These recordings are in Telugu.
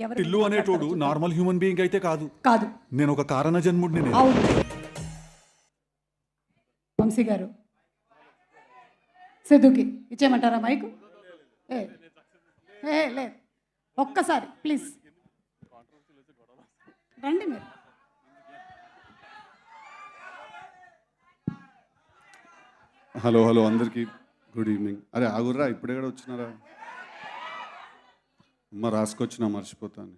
ఎవరి టిల్లు గురించి అనేటోడు మాట్లాడతారో చూద్దాం. నార్మల్ హ్యూమన్ బీయింగ్ అయితే కాదు. కాదు. నేను ఒక కారణ జన్ముడిని. నేను అవును. వంశీ గారు సిద్ధుకి ఇచ్చేయమంటారా మైకు? ఏ ఏ లేదు, ఒక్కసారి ప్లీజ్ రండి మీరు. హలో హలో అందరికీ గుడ్ ఈవినింగ్. అరే ఆగుర్రా, ఇప్పుడే కూడా వచ్చినారా? అమ్మ రాసుకొచ్చినా మర్చిపోతాను.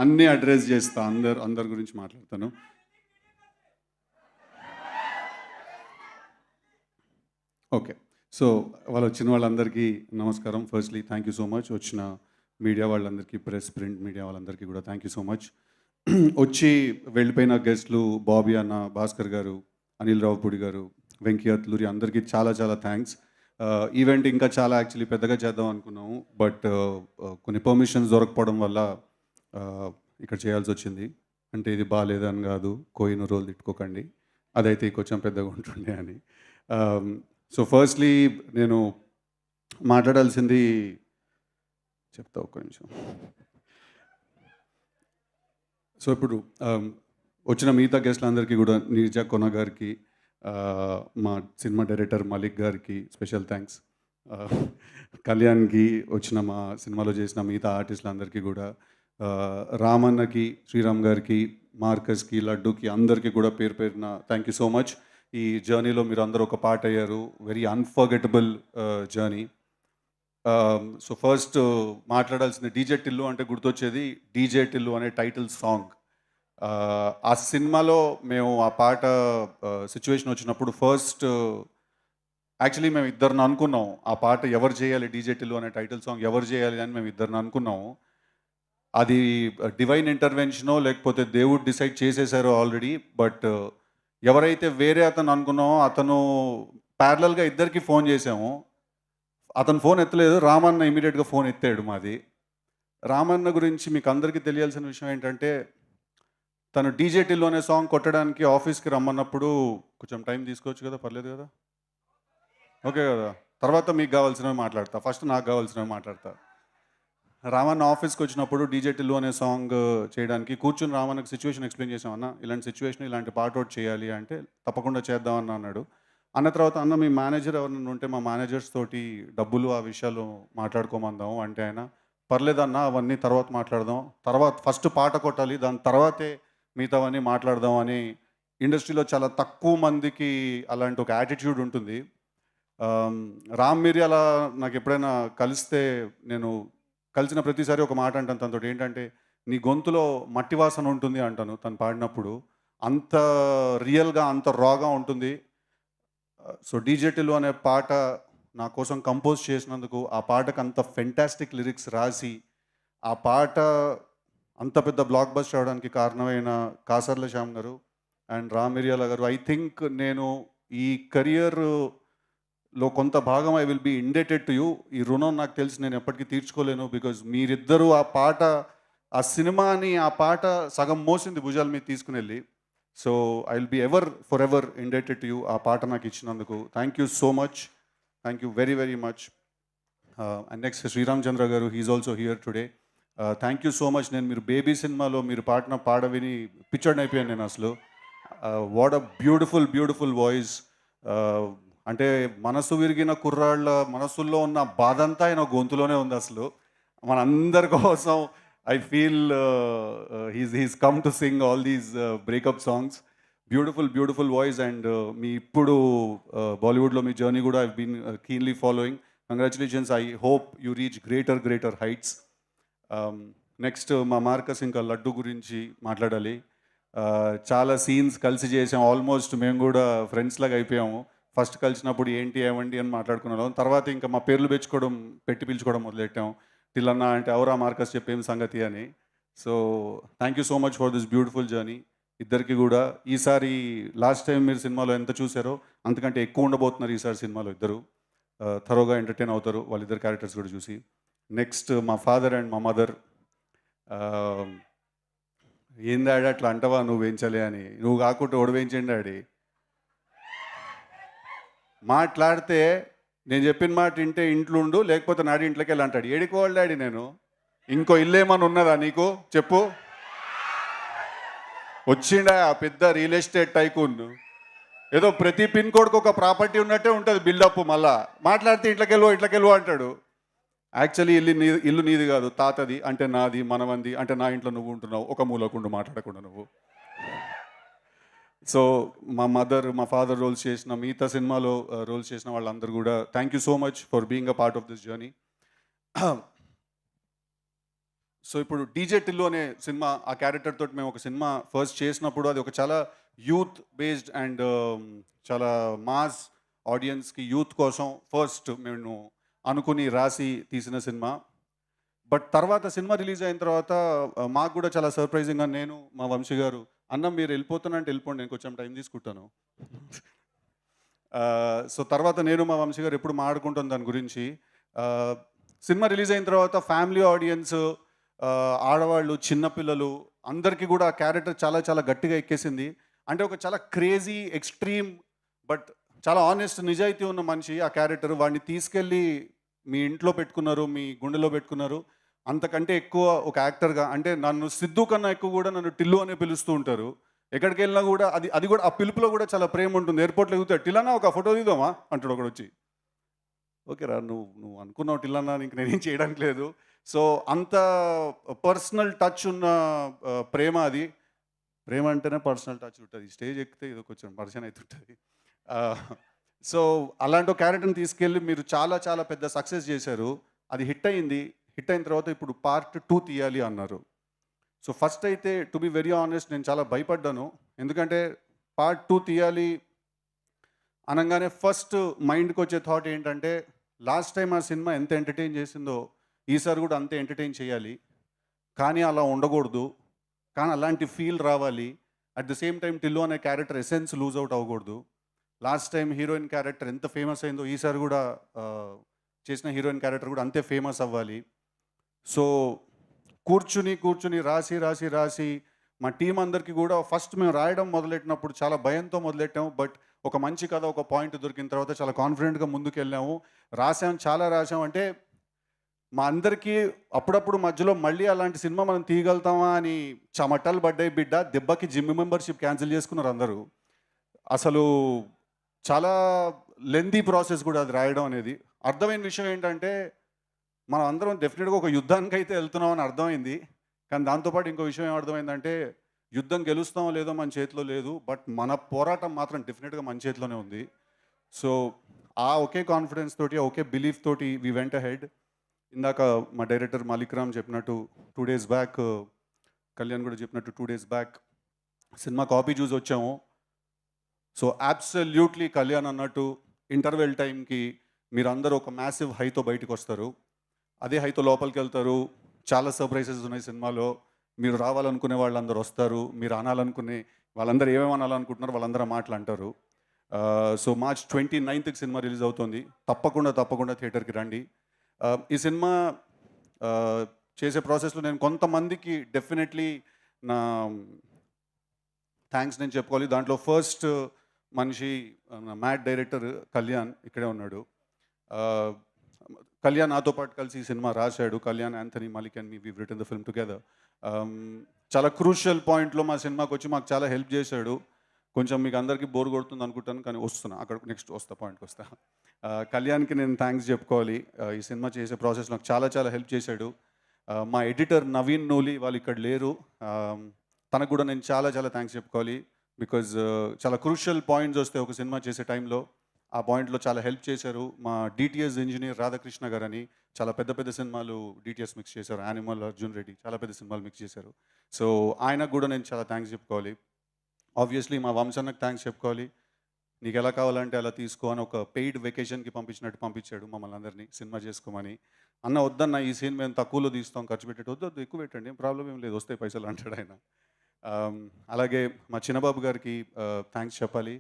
అన్నీ అడ్రస్ చేస్తా, అందరి గురించి మాట్లాడతాను. ఓకే, సో వాళ్ళు వచ్చిన వాళ్ళందరికీ నమస్కారం. Firstly thank you so much. వచ్చిన మీడియా వాళ్ళందరికీ, ప్రెస్ ప్రింట్ మీడియా వాళ్ళందరికీ కూడా థ్యాంక్ యూ సో మచ్. వచ్చి వెళ్ళిపోయిన గెస్ట్లు బాబీ అన్న, భాస్కర్ గారు, అనిల్ రావుపూడి గారు, వెంకీ అత్లూరి అందరికీ చాలా చాలా థ్యాంక్స్. ఈవెంట్ ఇంకా చాలా యాక్చువల్లీ పెద్దగా చేద్దాం అనుకున్నాము, బట్ కొన్ని పర్మిషన్స్ దొరకపోవడం వల్ల ఇక్కడ చేయాల్సి వచ్చింది. అంటే ఇది బాగాలేదని కాదు, కోయిన రోజులు తిట్టుకోకండి, అదైతే కొంచెం పెద్దగా ఉంటుండే అని. సో ఫస్ట్లీ నేను మాట్లాడాల్సింది చెప్తా, ఒక్క నిమిషం. సో ఇప్పుడు వచ్చిన మిగతా గెస్ట్లందరికీ కూడా, నీర్జా కొన గారికి, మా సినిమా డైరెక్టర్ మలిక్ గారికి స్పెషల్ థ్యాంక్స్, కళ్యాణ్కి, వచ్చిన మా సినిమాలో చేసిన మిగతా ఆర్టిస్టులందరికీ కూడా, రామన్నకి, శ్రీరామ్ గారికి, మార్కస్కి, లడ్డూకి, అందరికీ కూడా పేరు పేరున థ్యాంక్ యూ సో మచ్. ఈ జర్నీలో మీరు అందరూ ఒక పార్ట్ అయ్యారు. Very unforgettable journey. So first మాట్లాడాల్సింది డీజే టిల్లు అంటే గుర్తొచ్చేది డీజే టిల్లు అనే టైటిల్ సాంగ్. ఆ సినిమాలో మేము ఆ పాట సిచ్యువేషన్ వచ్చినప్పుడు ఫస్ట్ యాక్చువల్లీ మేము ఇద్దరిని అనుకున్నాం, ఆ పాట ఎవరు చేయాలి, డీజే టిల్లు అనే టైటిల్ సాంగ్ ఎవరు చేయాలి అని మేము ఇద్దరిని అనుకున్నాము. అది డివైన్ ఇంటర్వెన్షనో లేకపోతే దేవుడు డిసైడ్ చేసేసారో ఆల్రెడీ. బట్ ఎవరైతే వేరే అతను అనుకున్నామో అతను ప్యారలల్గా ఇద్దరికి ఫోన్ చేసాము. అతను ఫోన్ ఎత్తలేదు, రామన్న ఇమీడియట్గా ఫోన్ ఎత్తాడు మాది. రామన్న గురించి మీకు అందరికీ తెలియాల్సిన విషయం ఏంటంటే, తను డీజే టిల్లు అనే సాంగ్ కొట్టడానికి ఆఫీస్కి రమ్మన్నప్పుడు కొంచెం టైం తీసుకోవచ్చు కదా, పర్లేదు కదా, ఓకే కదా, తర్వాత మీకు కావాల్సినవి మాట్లాడతా, ఫస్ట్ నాకు కావాల్సినవి మాట్లాడతా. రామన్న ఆఫీస్కి వచ్చినప్పుడు డీజే టిల్లు అనే సాంగ్ చేయడానికి కూర్చుని రామన్నకి సిచ్యువేషన్ ఎక్స్ప్లెయిన్ చేసాం. అన్న ఇలాంటి సిచ్యువేషన్, ఇలాంటి పార్ట్ అవుట్ చేయాలి అంటే తప్పకుండా చేద్దామన్న అన్నాడు. అన్న తర్వాత అన్న మీ మేనేజర్ ఎవరైనా ఉంటే మా మేనేజర్స్ తోటి డబ్బులు ఆ విషయాలు మాట్లాడుకోమందాము అంటే, ఆయన పర్లేదన్న అవన్నీ తర్వాత మాట్లాడదాం, తర్వాత ఫస్ట్ పాట కొట్టాలి, దాని తర్వాతే మిగతావన్నీ మాట్లాడదాం అని. ఇండస్ట్రీలో చాలా తక్కువ మందికి అలాంటి ఒక యాటిట్యూడ్ ఉంటుంది. రామ్ మిరియాల నాకు ఎప్పుడైనా కలిస్తే, నేను కలిసిన ప్రతిసారి ఒక మాట అంటాను తనతో, ఏంటంటే నీ గొంతులో మట్టి వాసన ఉంటుంది అంటాను తను పాడినప్పుడు. అంత రియల్గా, అంత రాగా ఉంటుంది. సో డీజే టిల్లు అనే పాట నా కోసం కంపోజ్ చేసినందుకు, ఆ పాటకు అంత ఫెంటాస్టిక్ లిరిక్స్ రాసి ఆ పాట అంత పెద్ద బ్లాక్ బస్టర్ అవడానికి కారణమైన కాసర్ల శ్యామ్ గారు అండ్ రామ్ మిరియాల గారు, ఐ థింక్ నేను ఈ కెరియర్లో కొంత భాగం I will be indebted to you. ఈ రుణం నాకు తెలిసి నేను ఎప్పటికీ తీర్చుకోలేను. బికాజ్ మీరిద్దరూ ఆ పాట, ఆ సినిమాని, ఆ పాట సగం మోసింది భుజాల మీద తీసుకుని వెళ్ళి. So I will be for ever indebted to you ఆ పాట నాకు ఇచ్చినందుకు. Thank you so much, thank you very very much. And next Sriram Chandra గారు, he's also here today. Thank you so much. నేను మీరు బేబీ సినిమాలో మీరు పాడిన పాట విని పిచ్చర్డ్ అయిపోయాను నేను అసలు. What a beautiful beautiful voice. అంటే మనసు విరిగిన కుర్రాళ్ళ మనసుల్లో ఉన్న బాధ అంతా ఆయన గొంతులోనే ఉంది అసలు. మనందరి కోసం I feel he's come to sing all these breakup songs. Beautiful beautiful voice. And మీ ఇప్పుడు బాలీవుడ్లో మీ జర్నీ కూడా I been keenly following. Congratulations. I hope you reach greater heights. Next మా మార్కస్, ఇంకా లడ్డు గురించి మాట్లాడాలి. చాలా సీన్స్ కలిసి చేసాం, ఆల్మోస్ట్ మేము కూడా ఫ్రెండ్స్ లాగా అయిపోయాము. ఫస్ట్ కలిసినప్పుడు ఏంటి ఏమండి అని మాట్లాడుకున్నాం, తర్వాత ఇంకా మా పేర్లు పెట్టి పిలుచుకోవడం మొదలెట్టాం. టిల్లన్నా అంటే ఎవరా మార్కస్ చెప్పేం సంగతి అని. So thank you so much for this beautiful journey ఇద్దరికి కూడా. ఈసారి లాస్ట్ టైం మీరు సినిమాలో ఎంత చూసారో అంతకంటే ఎక్కువ ఉండబోతున్నారు ఈసారి సినిమాలో ఇద్దరు. థరోగా ఎంటర్టైన్ అవుతారు వాళ్ళిద్దరు క్యారెక్టర్స్ కూడా చూసి. నెక్స్ట్ మా ఫాదర్ అండ్ మా మదర్. ఏం డాడీ అట్లా అంటావా నువ్వు వేయించలే అని, నువ్వు కాకుండా ఓడి వేయించండి డాడీ. మాట్లాడితే నేను చెప్పిన మాట వింటే ఇంట్లో ఉండు, లేకపోతే నాడి ఇంట్లోకి వెళ్ళి అంటాడు. ఏడికి వాళ్ళు డాడీ నేను? ఇంకో ఇల్లు ఏమన్నా ఉన్నదా నీకు చెప్పు? వచ్చిండా ఆ పెద్ద రియల్ ఎస్టేట్ టైకూన్, ఏదో ప్రతి పిన్ కోడ్కి ఒక ప్రాపర్టీ ఉన్నట్టే ఉంటుంది బిల్డప్. మళ్ళా మాట్లాడితే ఇట్లకెళ్ళు అంటాడు. యాక్చువల్లీ ఇల్లు నీది కాదు, తాతది, అంటే నాది, మనమంది, అంటే నా ఇంట్లో నువ్వు ఉంటున్నావు, ఒక మూలకుండు మాట్లాడకుండా నువ్వు. సో మా మదర్, మా ఫాదర్ రోల్స్ చేసిన, మిగతా సినిమాలో రోల్స్ చేసిన వాళ్ళందరూ కూడా thank you so much for being a part of this journey. So ఇప్పుడు డీజే టిల్లు అనే సినిమా, ఆ క్యారెక్టర్ తోటి మేము ఒక సినిమా ఫస్ట్ చేసినప్పుడు అది ఒక చాలా యూత్ బేస్డ్ అండ్ చాలా మాస్ ఆడియన్స్కి, యూత్ కోసం ఫస్ట్ మేము అనుకుని రాసి తీసిన సినిమా. బట్ తర్వాత సినిమా రిలీజ్ అయిన తర్వాత మాకు కూడా చాలా సర్ప్రైజింగ్గా, నేను మా వంశీ గారు, అన్న మీరు వెళ్ళిపోతానంటే వెళ్ళిపోండి, నేను కొంచెం టైం తీసుకుంటాను. సో తర్వాత నేను మా వంశీ గారు ఎప్పుడు మాట్లాడుకుంటాం దాని గురించి. సినిమా రిలీజ్ అయిన తర్వాత ఫ్యామిలీ ఆడియన్స్, ఆడవాళ్ళు, చిన్నపిల్లలు అందరికీ కూడా ఆ క్యారెక్టర్ చాలా చాలా గట్టిగా ఎక్కేసింది. అంటే ఒక చాలా క్రేజీ, ఎక్స్ట్రీమ్, బట్ చాలా ఆనెస్ట్, నిజాయితీ ఉన్న మనిషి ఆ క్యారెక్టర్. వాడిని తీసుకెళ్ళి మీ ఇంట్లో పెట్టుకున్నారు, మీ గుండెలో పెట్టుకున్నారు. అంతకంటే ఎక్కువ ఒక యాక్టర్గా, అంటే నన్ను సిద్ధు కన్నా ఎక్కువ కూడా నన్ను టిల్లు అనే పిలుస్తూ ఉంటారు. ఎక్కడికి వెళ్ళినా కూడా అది కూడా ఆ పిలుపులో కూడా చాలా ప్రేమ ఉంటుంది. ఎయిర్పోర్ట్లో ఎగుతాడు, టిల్లన్నా ఒక ఫోటో తీద్దామా అంటాడు ఒకడు వచ్చి. ఓకే రా, నువ్వు అనుకున్నావు టిల్లన్నా, ఇంక నేనేం చేయడానికి లేదు. సో అంత పర్సనల్ టచ్ ఉన్న ప్రేమ అది. ప్రేమ అంటేనే పర్సనల్ టచ్ ఉంటుంది, స్టేజ్ ఎక్కితే ఇది కొంచెం పర్సన్ అవుతుంటుంది. సో అలాంటి ఒక క్యారెక్టర్ని తీసుకెళ్ళి మీరు చాలా చాలా పెద్ద సక్సెస్ చేశారు. అది హిట్ అయింది. హిట్ అయిన తర్వాత ఇప్పుడు పార్ట్ 2 తీయాలి అన్నారు. సో ఫస్ట్ అయితే టు బి వెరీ ఆనెస్ట్ నేను చాలా భయపడ్డాను. ఎందుకంటే పార్ట్ 2 తీయాలి అనగానే ఫస్ట్ మైండ్కి వచ్చే థాట్ ఏంటంటే, లాస్ట్ టైం ఆ సినిమా ఎంత ఎంటర్టైన్ చేసిందో ఈసారి కూడా అంతే ఎంటర్టైన్ చేయాలి. కానీ అలా ఉండకూడదు, కానీ అలాంటి ఫీల్ రావాలి. At the same time Tillu అనే క్యారెక్టర్ ఎసెన్స్ లూజ్ అవుట్ అవ్వకూడదు. లాస్ట్ టైం హీరోయిన్ క్యారెక్టర్ ఎంత ఫేమస్ అయిందో ఈసారి కూడా చేసిన హీరోయిన్ క్యారెక్టర్ కూడా అంతే ఫేమస్ అవ్వాలి. సో కూర్చుని రాసి మా టీం అందరికీ కూడా ఫస్ట్ మేము రాయడం మొదలెట్టినప్పుడు చాలా భయంతో మొదలెట్టాము. బట్ ఒక మంచి కథ, ఒక పాయింట్ దొరికిన తర్వాత చాలా కాన్ఫిడెంట్గా ముందుకు వెళ్ళాము. చాలా రాసాం. అంటే మా అందరికీ అప్పుడప్పుడు మధ్యలో మళ్ళీ అలాంటి సినిమా మనం తీయగలుగుతామా అని చెమటలు పడ్డాయి బిడ్డ. దెబ్బకి జిమ్ మెంబర్షిప్ క్యాన్సిల్ చేసుకున్నారు అందరూ. అసలు చాలా లెందీ ప్రాసెస్ కూడా అది రాయడం అనేది. అర్థమైన విషయం ఏంటంటే, మనం అందరం డెఫినెట్గా ఒక యుద్ధానికి అయితే వెళ్తున్నాం అని అర్థమైంది. కానీ దాంతోపాటు ఇంకో విషయం ఏం అర్థమైందంటే, యుద్ధం గెలుస్తామో లేదో మన చేతిలో లేదు, బట్ మన పోరాటం మాత్రం డెఫినెట్గా మన చేతిలోనే ఉంది. సో ఆ ఒకే కాన్ఫిడెన్స్ తోటి, ఆ ఒకే బిలీఫ్ తోటి వి వెంట్ అహెడ్. ఇందాక మా డైరెక్టర్ మాలిక్ రామ్ చెప్పినట్టు 2 days బ్యాక్, కళ్యాణ్ కూడా చెప్పినట్టు 2 days బ్యాక్ సినిమా కాపీ చూసి వచ్చాము. సో అబ్సల్యూట్లీ కళ్యాణ్ అన్నట్టు ఇంటర్వెల్ టైంకి మీరందరూ ఒక మ్యాసివ్ హైతో బయటకు వస్తారు. అదే హైతో లోపలికి వెళ్తారు. చాలా సర్ప్రైజెస్ ఉన్నాయి సినిమాలో. మీరు రావాలనుకునే వాళ్ళందరూ వస్తారు, మీరు అనాలనుకునే వాళ్ళందరూ ఏమేమి అనాలనుకుంటున్నారో వాళ్ళందరూ మాటలు అంటారు. So March 29th cinema release అవుతుంది. తప్పకుండా థియేటర్కి రండి. ఈ సినిమా చేసే ప్రాసెస్లో నేను కొంతమందికి డెఫినెట్లీ నా థ్యాంక్స్ నేను చెప్పుకోవాలి. దాంట్లో ఫస్ట్ మనిషి మ్యాట్ డైరెక్టర్ కళ్యాణ్ ఇక్కడే ఉన్నాడు. కళ్యాణ్ నాతో పాటు కలిసి ఈ సినిమా రాశాడు. Kalyan, Anthony, Malik and me we written the film together. చాలా క్రూషియల్ పాయింట్లో మా సినిమాకి వచ్చి మాకు చాలా హెల్ప్ చేశాడు. కొంచెం మీకు అందరికీ బోర్ కొడుతుంది అనుకుంటాను, కానీ వస్తున్నా అక్కడ నెక్స్ట్ పాయింట్కి వస్తా. కళ్యాణ్కి నేను థ్యాంక్స్ చెప్పుకోవాలి. ఈ సినిమా చేసే ప్రాసెస్ నాకు చాలా హెల్ప్ చేశాడు. మా ఎడిటర్ నవీన్ నూలి వాళ్ళు ఇక్కడ లేరు, తనకు కూడా నేను చాలా థ్యాంక్స్ చెప్పుకోవాలి. బికాజ్ చాలా క్రూషియల్ పాయింట్స్ వస్తే ఒక సినిమా చేసే టైంలో ఆ పాయింట్లో చాలా హెల్ప్ చేశారు. మా డిటిఎస్ ఇంజనీర్ రాధాకృష్ణ గారు అని చాలా పెద్ద సినిమాలు డిటిఎస్ మిక్స్ చేశారు. యానిమల్, అర్జున్ రెడ్డి, చాలా పెద్ద సినిమాలు మిక్స్ చేశారు. సో ఆయనకు కూడా నేను చాలా థ్యాంక్స్ చెప్పుకోవాలి. ఆబ్వియస్లీ మా వంశన్నకు థ్యాంక్స్ చెప్పుకోవాలి. నీకు ఎలా కావాలంటే అలా తీసుకో అని ఒక పెయిడ్ వెకేషన్కి పంపించినట్టు పంపించాడు మమ్మల్ని అందరినీ సినిమా చేసుకోమని. అన్న వద్దన్న, ఈ సీన్ మేము తక్కువలో తీస్తాం, ఖర్చు పెట్టేది వద్దు, ఎక్కువ పెట్టండి, ఏం ప్రాబ్లం ఏం లేదు, వస్తాయి పైసలు అంటాడు ఆయన. అలాగే మా చిన్నబాబు గారికి థ్యాంక్స్ చెప్పాలి.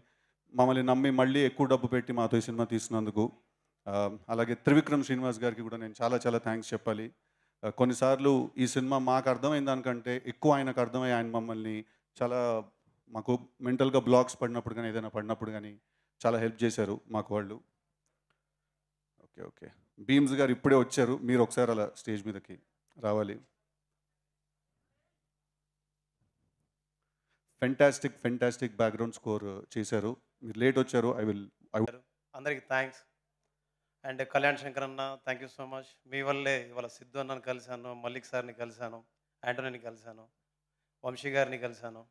మమ్మల్ని నమ్మి మళ్ళీ ఎక్కువ డబ్బు పెట్టి మాతో ఈ సినిమా తీసినందుకు. అలాగే త్రివిక్రమ్ శ్రీనివాస్ గారికి కూడా నేను చాలా థ్యాంక్స్ చెప్పాలి. కొన్నిసార్లు ఈ సినిమా మాకు అర్థమైన దానికంటే ఎక్కువ ఆయనకు అర్థమై ఆయన మమ్మల్ని చాలా, మాకు మెంటల్గా బ్లాక్స్ పడినప్పుడు కానీ ఏదైనా పడినప్పుడు కానీ చాలా హెల్ప్ చేశారు మాకు వాళ్ళు. ఓకే ఓకే భీమ్స్ గారు ఇప్పుడే వచ్చారు, మీరు ఒకసారి అలా స్టేజ్ మీదకి రావాలి. ఫెంటాస్టిక్ బ్యాక్గ్రౌండ్ స్కోర్ చేశారు. మీరు లేట్ వచ్చారు. అందరికీ థ్యాంక్స్. అండ్ కళ్యాణ్ శంకర్ అన్న థ్యాంక్ యూ సో మచ్. మీ వల్లే ఇవాళ సిద్ధు అన్నని కలిశాను, మల్లిక్ సార్ని కలిశాను, యాంటోనీని కలిశాను, వంశీ గారిని కలిశాను.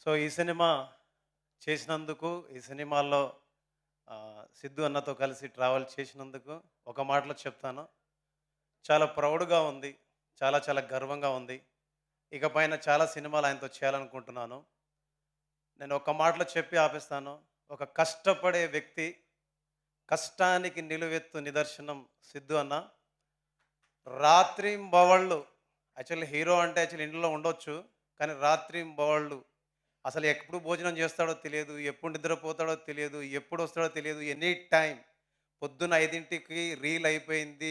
సో ఈ సినిమా చేసినందుకు, ఈ సినిమాల్లో సిద్ధు అన్నతో కలిసి ట్రావెల్ చేసినందుకు ఒక మాటలో చెప్తాను, చాలా ప్రౌడ్గా ఉంది, చాలా చాలా గర్వంగా ఉంది. ఇకపైన చాలా సినిమాలు ఆయనతో చేయాలనుకుంటున్నాను. నేను ఒక మాటలో చెప్పి ఆపిస్తాను, ఒక కష్టపడే వ్యక్తి, కష్టానికి నిలువెత్తు నిదర్శనం సిద్ధు అన్న. రాత్రింబవళ్ళు, యాక్చువల్లీ హీరో అంటే యాక్చువల్లీ ఇంట్లో ఉండొచ్చు, కానీ రాత్రింబవళ్ళు అసలు ఎప్పుడు భోజనం చేస్తాడో తెలియదు, ఎప్పుడు నిద్రపోతాడో తెలియదు, ఎప్పుడు వస్తాడో తెలియదు. ఎనీ టైం పొద్దున్న 5ంటికి రీల్ అయిపోయింది,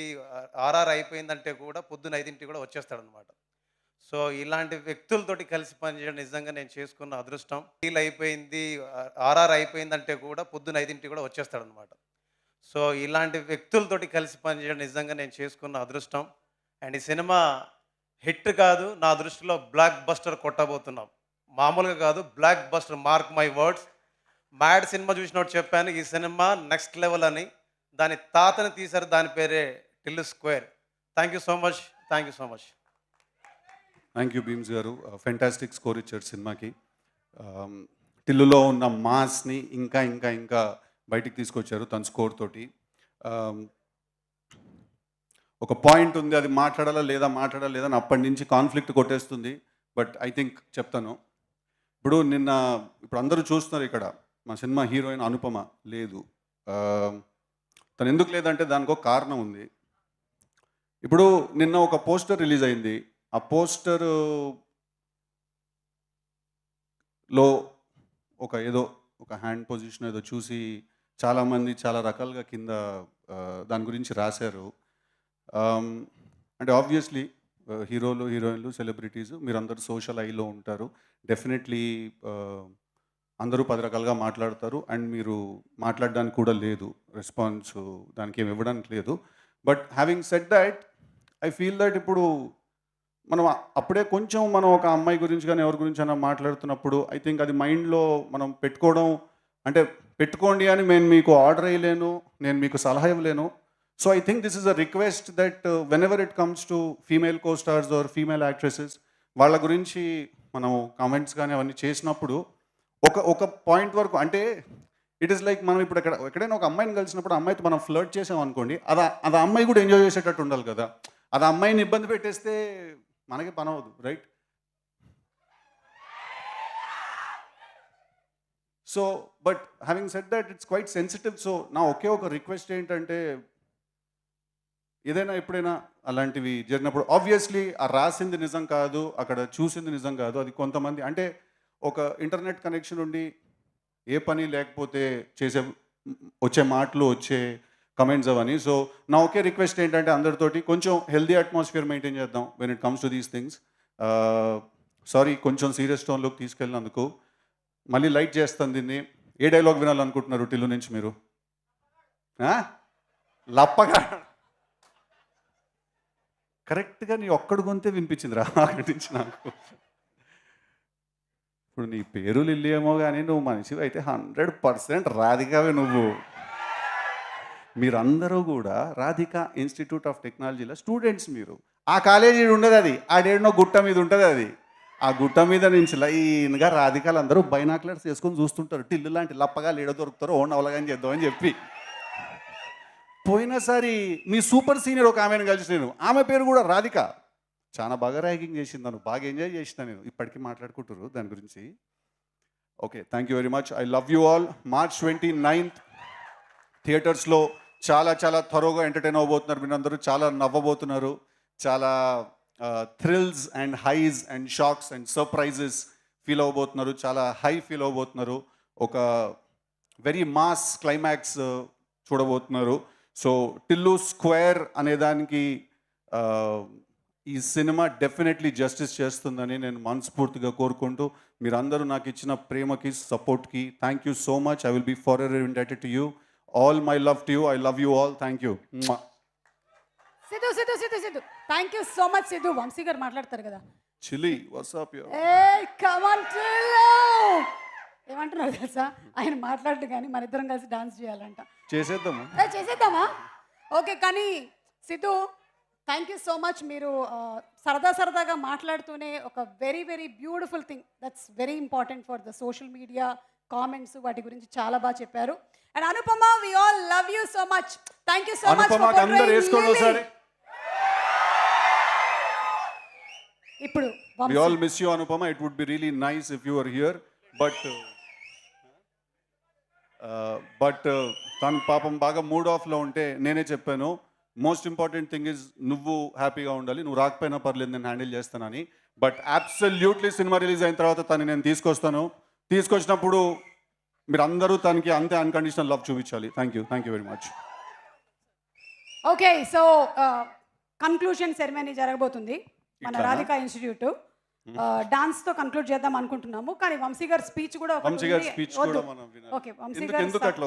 ఆర్ఆర్ అయిపోయిందంటే కూడా పొద్దున్న 5ంటికి కూడా వచ్చేస్తాడనమాట. సో ఇలాంటి వ్యక్తులతోటి కలిసి పనిచేయడం నిజంగా నేను చేసుకున్న అదృష్టం. రీల్ అయిపోయింది, ఆర్ఆర్ అయిపోయిందంటే కూడా పొద్దున్న 5ంటికి కూడా వచ్చేస్తాడనమాట. సో ఇలాంటి వ్యక్తులతోటి కలిసి పనిచేయడం నిజంగా నేను చేసుకున్న అదృష్టం. అండ్ ఈ సినిమా హిట్ కాదు, నా దృష్టిలో బ్లాక్ బస్టర్ కొట్టబోతున్నాం. మామూలుగా కాదు, block buster, mark my words. Mad cinema చూసినట్టు చెప్పాను, ఈ సినిమా నెక్స్ట్ లెవెల్ అని. దాని తాతని తీశారు, దాని పేరే Tillu square. Thank you so much, thank you so much. Thank you Bheems గారు, ఫెంటాస్టిక్ స్కోర్ ఇచ్చారు సినిమాకి. టిల్లులో ఉన్న మాస్ని ఇంకా ఇంకా ఇంకా బయటికి తీసుకొచ్చారు తన స్కోర్ తోటి. ఒక పాయింట్ ఉంది, అది మాట్లాడాలా లేదా అని అప్పటి నుంచి కాన్ఫ్లిక్ట్ కొట్టేస్తుంది. బట్ ఐ థింక్ చెప్తాను. ఇప్పుడు అందరూ చూస్తున్నారు ఇక్కడ, మా సినిమా హీరోయిన్ అనుపమ లేదు. తను ఎందుకు లేదంటే దానికి ఒక కారణం ఉంది. ఇప్పుడు నిన్న ఒక పోస్టర్ రిలీజ్ అయింది. ఆ పోస్టర్లో ఒక హ్యాండ్ పొజిషన్ ఏదో చూసి చాలామంది చాలా రకాలుగా కింద దాని గురించి రాశారు. అంటే ఆబ్వియస్లీ హీరోలు, హీరోయిన్లు, సెలబ్రిటీస్ మీరందరూ సోషల్ ఐలో ఉంటారు. డెఫినెట్లీ అందరూ 10 రకాలుగా మాట్లాడతారు. అండ్ మీరు మాట్లాడడానికి కూడా లేదు, రెస్పాన్స్ దానికి ఏమి ఇవ్వడానికి లేదు. But having said that, I feel that ఇప్పుడు మనం అప్పుడే కొంచెం మనం ఒక అమ్మాయి గురించి కానీ ఎవరి గురించి అయినా మాట్లాడుతున్నప్పుడు ఐ థింక్ అది మైండ్లో మనం పెట్టుకోవడం, అంటే పెట్టుకోండి అని నేను మీకు ఆర్డర్ వేయలేను, నేను మీకు సలహా ఇవ్వలేను. So I think this is a request that when ever it comes to female co stars or female actresses, వాళ్ళ గురించి మనం కామెంట్స్ కానీ అవన్నీ చేసినప్పుడు ఒక పాయింట్ వరకు, అంటే ఇట్ ఈస్ లైక్ మనం ఇప్పుడు ఎక్కడైనా ఒక అమ్మాయిని కలిసినప్పుడు అమ్మాయితో మనం ఫ్లర్ట్ చేసాం అనుకోండి, అది అమ్మాయి కూడా ఎంజాయ్ చేసేటట్టు ఉండాలి కదా. అది అమ్మాయిని ఇబ్బంది పెట్టేస్తే మనకి పని అవ్వదు, right? So but having said that, it's quite sensitive. So నా ఒకే ఒక రిక్వెస్ట్ ఏంటంటే, ఏదైనా ఎప్పుడైనా అలాంటివి జరిగినప్పుడు ఆబ్వియస్లీ ఆ రాసింది నిజం కాదు, అక్కడ చూసింది నిజం కాదు. అది కొంతమంది, అంటే ఒక ఇంటర్నెట్ కనెక్షన్ ఉండి ఏ పని లేకపోతే వచ్చే మాటలు, వచ్చే కమెంట్స్ అవన్నీ. సో నా ఒకే రిక్వెస్ట్ ఏంటంటే, అందరితోటి కొంచెం హెల్దీ అట్మాస్ఫియర్ మెయింటైన్ చేద్దాం when it comes to these things. Sorry కొంచెం సీరియస్ టోన్లోకి తీసుకెళ్ళినందుకు. మళ్ళీ లైట్ చేస్తాను దీన్ని. ఏ డైలాగ్ వినాలనుకుంటున్నారు టిల్లు నుంచి మీరు? లప్పగా కరెక్ట్గా నీ ఒక్కడు గొంతే వినిపించింది రా అక్కడి నుంచి నాకు. ఇప్పుడు నీ పేరు లిల్లీ ఏమో కానీ నువ్వు మనిషివి అయితే 100% రాధికావే నువ్వు. మీరందరూ కూడా రాధికా ఇన్స్టిట్యూట్ ఆఫ్ టెక్నాలజీలో స్టూడెంట్స్. మీరు ఆ కాలేజీ ఉండదు, అది ఆడేడనో గుట్ట మీద ఉంటుంది. అది ఆ గుట్ట మీద నుంచి లైన్గా రాధికాలు అందరూ బైనాక్లర్స్ వేసుకొని చూస్తుంటారు, టిల్లు లాంటి లప్పగా లీడ దొరుకుతారో ఓన్ అవలగాని చేద్దామని చెప్పి. పోయినసారి మీ సూపర్ సీనియర్ ఒక ఆమెను కలిసి నేను, ఆమె పేరు కూడా రాధిక, చాలా బాగా ర్యాగింగ్ చేసింది, నన్ను బాగా ఎంజాయ్ చేసిన నేను. ఇప్పటికీ మాట్లాడుకుంటారు దాని గురించి. Okay, thank you very much. I love you all. March 29th థియేటర్స్లో చాలా చాలా థరోగా ఎంటర్టైన్ అవ్వబోతున్నారు. మీరందరూ చాలా నవ్వబోతున్నారు. చాలా thrills and highs and shocks and surprises feel అవ్వబోతున్నారు. చాలా హై ఫీల్ అవ్వబోతున్నారు. ఒక వెరీ మాస్ క్లైమాక్స్ చూడబోతున్నారు. సో టిల్లు స్క్వేర్ అనేదానికి ఈ సినిమా డెఫినెట్లీ జస్టిస్ చేస్తుందని నేను మనస్ఫూర్తిగా కోరుకుంటూ, మీరందరూ నాకు ఇచ్చిన ప్రేమకి, సపోర్ట్కి thank you so much. I will be for ever indebted to you. All my love to you, I love you all, thank you. Siddhu Siddhu Siddhu Siddhu thank you so much Siddhu. Vamsi garu మాట్లాడతారు కదా. చిలి వాట్సాప్ యూ. ఏ కమాన్ ఏమంటున్నారు తెలుసా, ఆయన మాట్లాడు కానీ మన ఇద్దరం కలిసి డాన్స్ చేయాలంట. చేసేద్దాము. చేసేద్దామా? ఓకే, కానీ Siddhu thank you so much. మీరు సరదాగా మాట్లాడుతూనే ఒక very very beautiful thing that's very important for the social media comments వాటి గురించి చాలా బాగా చెప్పారు. And Anupama, we all love you so much. Thank you so much. అనుపమకి అందరూ వేసుకోండి ఒకసారి. ఇప్పుడు We all miss you, Anupama. It would be really nice if you were here. But తను పాపం బాగా మూడ్ ఆఫ్లో ఉంటే నేనే చెప్పాను, మోస్ట్ ఇంపార్టెంట్ థింగ్ ఇస్ నువ్వు హ్యాపీగా ఉండాలి, నువ్వు రాకపోయినా పర్లేదు నేను హ్యాండిల్ చేస్తానని. బట్ అబ్సల్యూట్లీ సినిమా రిలీజ్ అయిన తర్వాత తను నేను తీసుకొచ్చినప్పుడు మీరు అందరూ తనకి అంతే అన్కండిషనల్ లవ్ చూపించాలి. Thank you very much. Okay, so conclusion ceremony జరగబోతుంది మన రాధికా ఇన్స్టిట్యూట్. డాన్స్ తో కన్క్లూడ్ చేద్దాం అనుకుంటున్నాము, కానీ వంశీ గారి స్పీచ్ కూడా వంశీ గారి స్పీచ్ కూడా మనం వినాలి. ఓకే, వంశీ ఎందుకు అట్లా